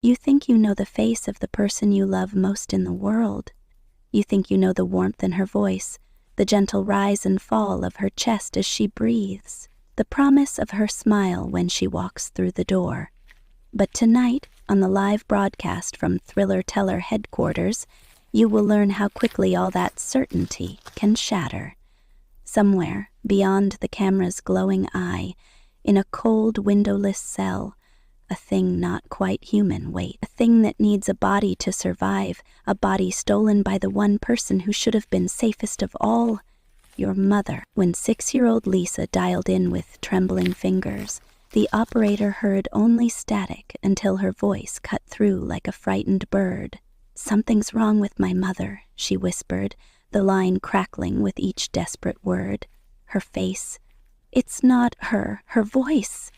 You think you know the face of the person you love most in the world. You think you know the warmth in her voice, the gentle rise and fall of her chest as she breathes, the promise of her smile when she walks through the door. But tonight, on the live broadcast from Teller headquarters, you will learn how quickly all that certainty can shatter. Somewhere, beyond the camera's glowing eye, in a cold, windowless cell, a thing not quite human waits, a thing that needs a body to survive, a body stolen by the one person who should have been safest of all, your mother. When 6-year-old Lisa dialed in with trembling fingers, the operator heard only static until her voice cut through like a frightened bird. "Something's wrong with my mother," she whispered, the line crackling with each desperate word. Her face. "It's not her. Her voice.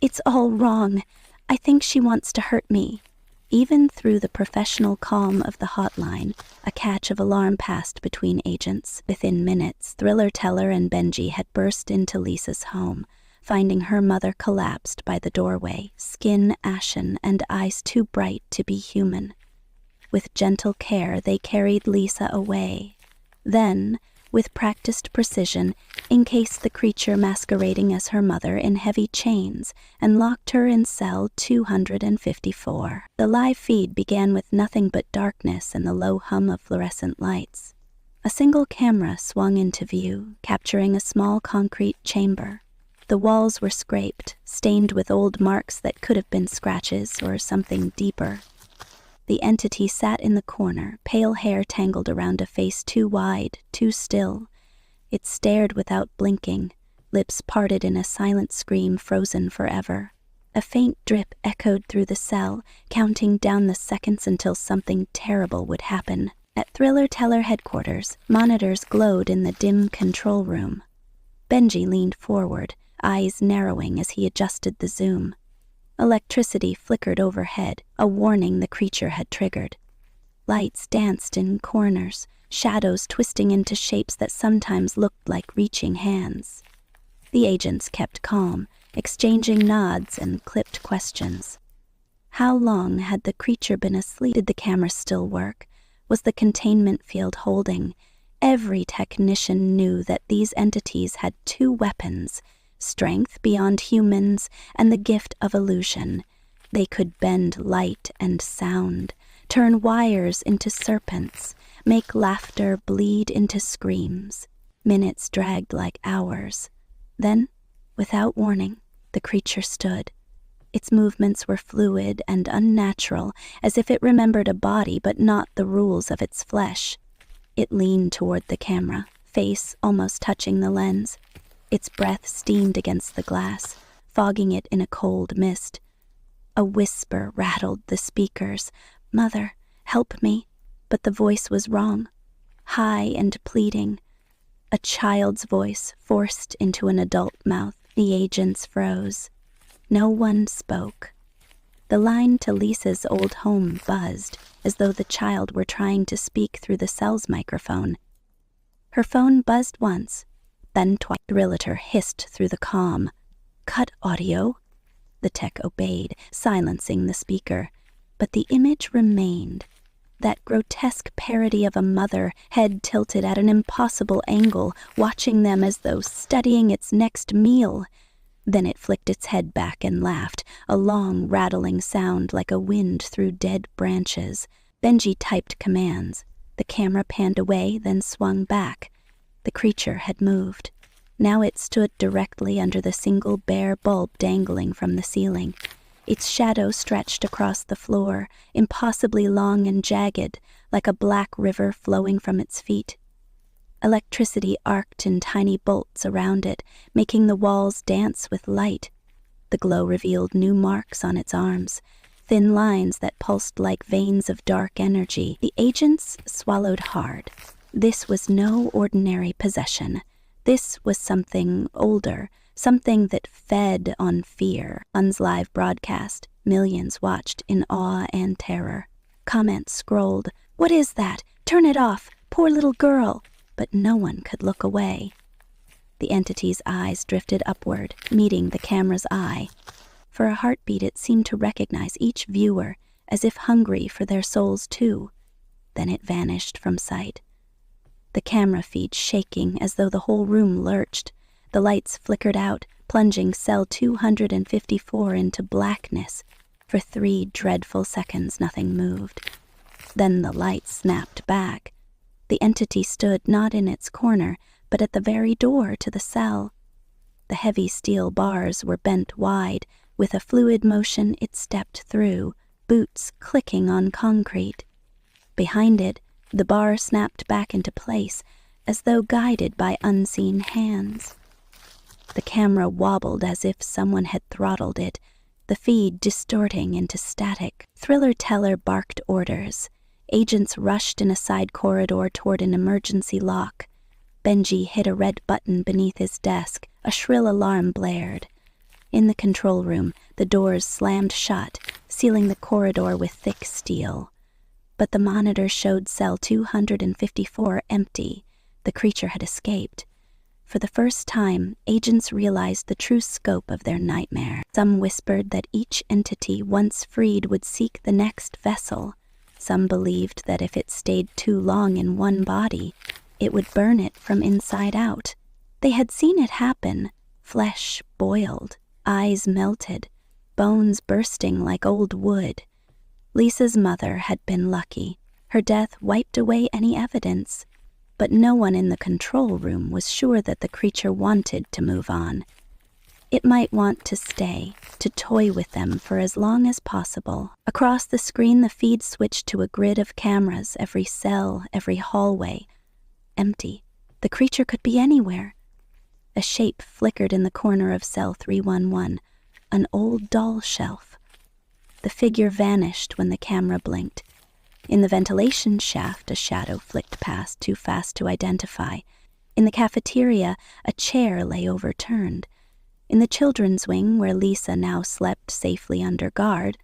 It's all wrong. I think she wants to hurt me." Even through the professional calm of the hotline, a catch of alarm passed between agents. Within minutes, Teller and Benji had burst into Lisa's home, finding her mother collapsed by the doorway, skin ashen and eyes too bright to be human. With gentle care, they carried Lisa away. Then, with practiced precision, encased the creature masquerading as her mother in heavy chains and locked her in cell 254. The live feed began with nothing but darkness and the low hum of fluorescent lights. A single camera swung into view, capturing a small concrete chamber. The walls were scraped, stained with old marks that could have been scratches or something deeper. The entity sat in the corner, pale hair tangled around a face too wide, too still. It stared without blinking, lips parted in a silent scream frozen forever. A faint drip echoed through the cell, counting down the seconds until something terrible would happen. At Teller headquarters, monitors glowed in the dim control room. Benji leaned forward, eyes narrowing as he adjusted the zoom. Electricity flickered overhead, a warning the creature had triggered. Lights danced in corners, shadows twisting into shapes that sometimes looked like reaching hands. The agents kept calm, exchanging nods and clipped questions. How long had the creature been asleep? Did the camera still work? Was the containment field holding? Every technician knew that these entities had two weapons: strength beyond humans, and the gift of illusion. They could bend light and sound, turn wires into serpents, make laughter bleed into screams. Minutes dragged like hours. Then, without warning, the creature stood. Its movements were fluid and unnatural, as if it remembered a body but not the rules of its flesh. It leaned toward the camera, face almost touching the lens. Its breath steamed against the glass, fogging it in a cold mist. A whisper rattled the speakers. "Mother, help me." But the voice was wrong. High and pleading. A child's voice forced into an adult mouth. The agents froze. No one spoke. The line to Lisa's old home buzzed, as though the child were trying to speak through the cell's microphone. Her phone buzzed once, then twice. The realtor hissed through the comm. "Cut audio." The tech obeyed, silencing the speaker. But the image remained. That grotesque parody of a mother, head tilted at an impossible angle, watching them as though studying its next meal. Then it flicked its head back and laughed, a long, rattling sound like a wind through dead branches. Benji typed commands. The camera panned away, then swung back. The creature had moved. Now it stood directly under the single bare bulb dangling from the ceiling. Its shadow stretched across the floor, impossibly long and jagged, like a black river flowing from its feet. Electricity arced in tiny bolts around it, making the walls dance with light. The glow revealed new marks on its arms, thin lines that pulsed like veins of dark energy. The agents swallowed hard. This was no ordinary possession. This was something older, something that fed on fear. Un's live broadcast, millions watched in awe and terror. Comments scrolled, "What is that? Turn it off! Poor little girl!" But no one could look away. The entity's eyes drifted upward, meeting the camera's eye. For a heartbeat it seemed to recognize each viewer, as if hungry for their souls too. Then it vanished from sight. The camera feed shaking as though the whole room lurched. The lights flickered out, plunging cell 254 into blackness. For 3 dreadful seconds, nothing moved. Then the lights snapped back. The entity stood not in its corner, but at the very door to the cell. The heavy steel bars were bent wide. With a fluid motion, it stepped through, boots clicking on concrete. Behind it, the bar snapped back into place, as though guided by unseen hands. The camera wobbled as if someone had throttled it, the feed distorting into static. Thriller Teller barked orders. Agents rushed in a side corridor toward an emergency lock. Benji hit a red button beneath his desk. A shrill alarm blared. In the control room, the doors slammed shut, sealing the corridor with thick steel. But the monitor showed cell 254 empty. The creature had escaped. For the first time, agents realized the true scope of their nightmare. Some whispered that each entity once freed would seek the next vessel. Some believed that if it stayed too long in one body, it would burn it from inside out. They had seen it happen. Flesh boiled, eyes melted, bones bursting like old wood. Lisa's mother had been lucky. Her death wiped away any evidence. But no one in the control room was sure that the creature wanted to move on. It might want to stay, to toy with them for as long as possible. Across the screen, the feed switched to a grid of cameras, every cell, every hallway. Empty. The creature could be anywhere. A shape flickered in the corner of cell 311, an old doll shelf. The figure vanished when the camera blinked. In the ventilation shaft, a shadow flicked past, too fast to identify. In the cafeteria, a chair lay overturned. In the children's wing, where Lisa now slept safely under guard,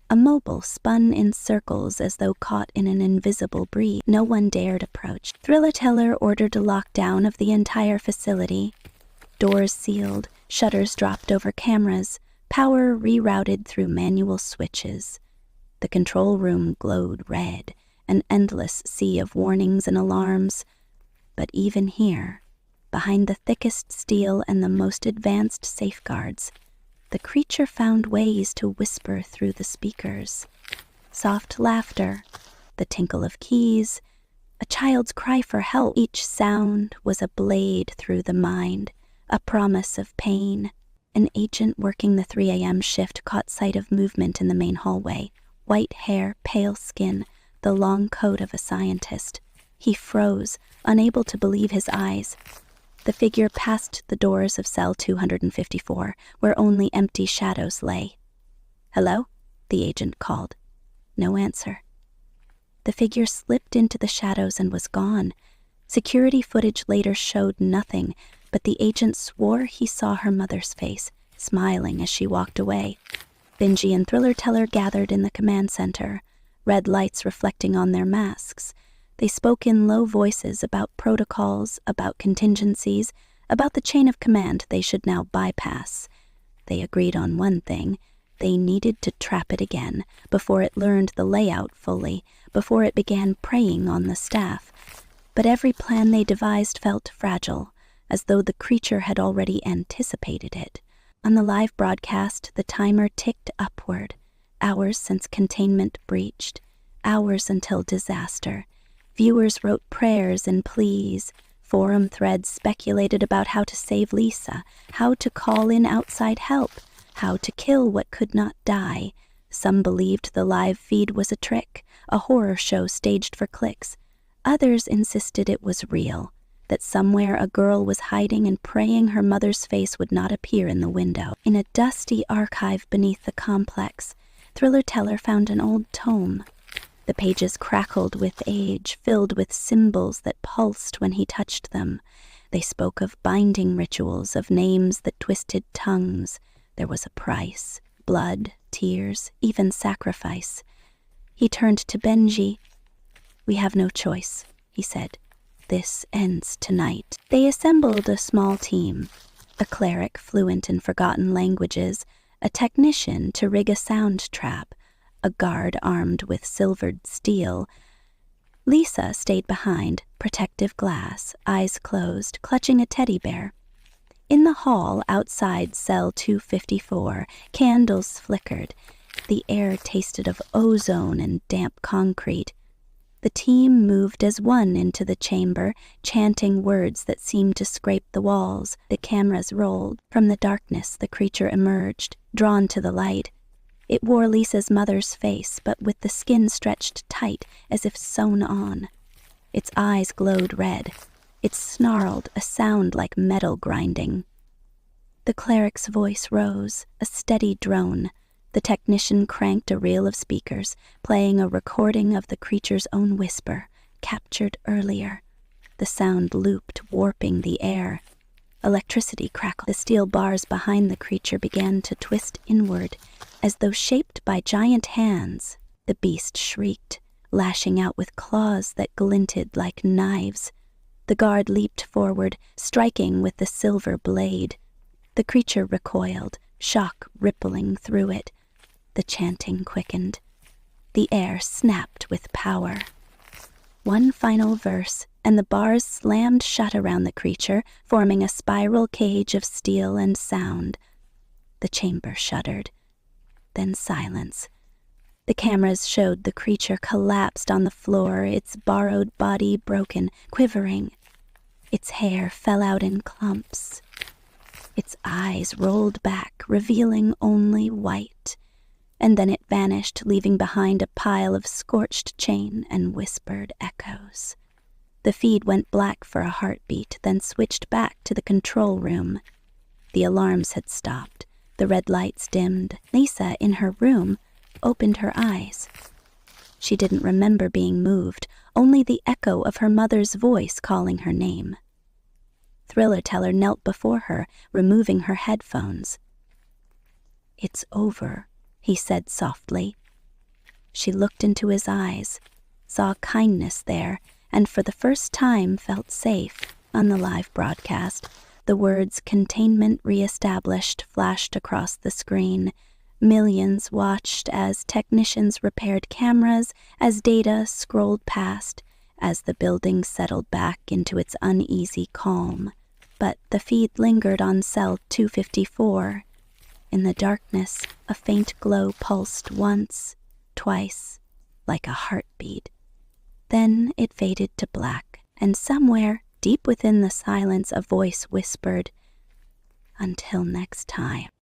a mobile spun in circles as though caught in an invisible breeze. No one dared approach. Thriller Teller ordered a lockdown of the entire facility. Doors sealed, shutters dropped over cameras, power rerouted through manual switches. The control room glowed red, an endless sea of warnings and alarms. But even here, behind the thickest steel and the most advanced safeguards, the creature found ways to whisper through the speakers. Soft laughter, the tinkle of keys, a child's cry for help. Each sound was a blade through the mind, a promise of pain. An agent working the 3 a.m. shift caught sight of movement in the main hallway. White hair, pale skin, the long coat of a scientist. He froze, unable to believe his eyes. The figure passed the doors of cell 254, where only empty shadows lay. "Hello?" the agent called. No answer. The figure slipped into the shadows and was gone. Security footage later showed nothing, but the agent swore he saw her mother's face, smiling as she walked away. Benji and Thriller Teller gathered in the command center, red lights reflecting on their masks. They spoke in low voices about protocols, about contingencies, about the chain of command they should now bypass. They agreed on one thing. They needed to trap it again, before it learned the layout fully, before it began preying on the staff. But every plan they devised felt fragile, as though the creature had already anticipated it. On the live broadcast, the timer ticked upward. Hours since containment breached. Hours until disaster. Viewers wrote prayers and pleas. Forum threads speculated about how to save Lisa, how to call in outside help, how to kill what could not die. Some believed the live feed was a trick, a horror show staged for clicks. Others insisted it was real, that somewhere a girl was hiding and praying her mother's face would not appear in the window. In a dusty archive beneath the complex, Thriller Teller found an old tome. The pages crackled with age, filled with symbols that pulsed when he touched them. They spoke of binding rituals, of names that twisted tongues. There was a price, blood, tears, even sacrifice. He turned to Benji. "We have no choice," he said. "This ends tonight." They assembled a small team, a cleric fluent in forgotten languages, a technician to rig a sound trap, a guard armed with silvered steel. Lisa stayed behind, protective glass, eyes closed, clutching a teddy bear. In the hall outside cell 254, candles flickered. The air tasted of ozone and damp concrete. The team moved as one into the chamber, chanting words that seemed to scrape the walls. The cameras rolled. From the darkness, the creature emerged, drawn to the light. It wore Lisa's mother's face, but with the skin stretched tight as if sewn on. Its eyes glowed red. It snarled, a sound like metal grinding. The cleric's voice rose, a steady drone. The technician cranked a reel of speakers, playing a recording of the creature's own whisper, captured earlier. The sound looped, warping the air. Electricity crackled. The steel bars behind the creature began to twist inward, as though shaped by giant hands. The beast shrieked, lashing out with claws that glinted like knives. The guard leaped forward, striking with the silver blade. The creature recoiled, shock rippling through it. The chanting quickened. The air snapped with power. One final verse, and the bars slammed shut around the creature, forming a spiral cage of steel and sound. The chamber shuddered. Then silence. The cameras showed the creature collapsed on the floor, its borrowed body broken, quivering. Its hair fell out in clumps. Its eyes rolled back, revealing only white. And then it vanished, leaving behind a pile of scorched chain and whispered echoes. The feed went black for a heartbeat, then switched back to the control room. The alarms had stopped. The red lights dimmed. Lisa, in her room, opened her eyes. She didn't remember being moved, only the echo of her mother's voice calling her name. Thriller Teller knelt before her, removing her headphones. "It's over," he said softly. She looked into his eyes, saw kindness there, and for the first time felt safe. On the live broadcast, the words "Containment reestablished" flashed across the screen. Millions watched as technicians repaired cameras, as data scrolled past, as the building settled back into its uneasy calm. But the feed lingered on cell 254. In the darkness, a faint glow pulsed once, twice, like a heartbeat. Then it faded to black, and somewhere, deep within the silence, a voice whispered, "Until next time."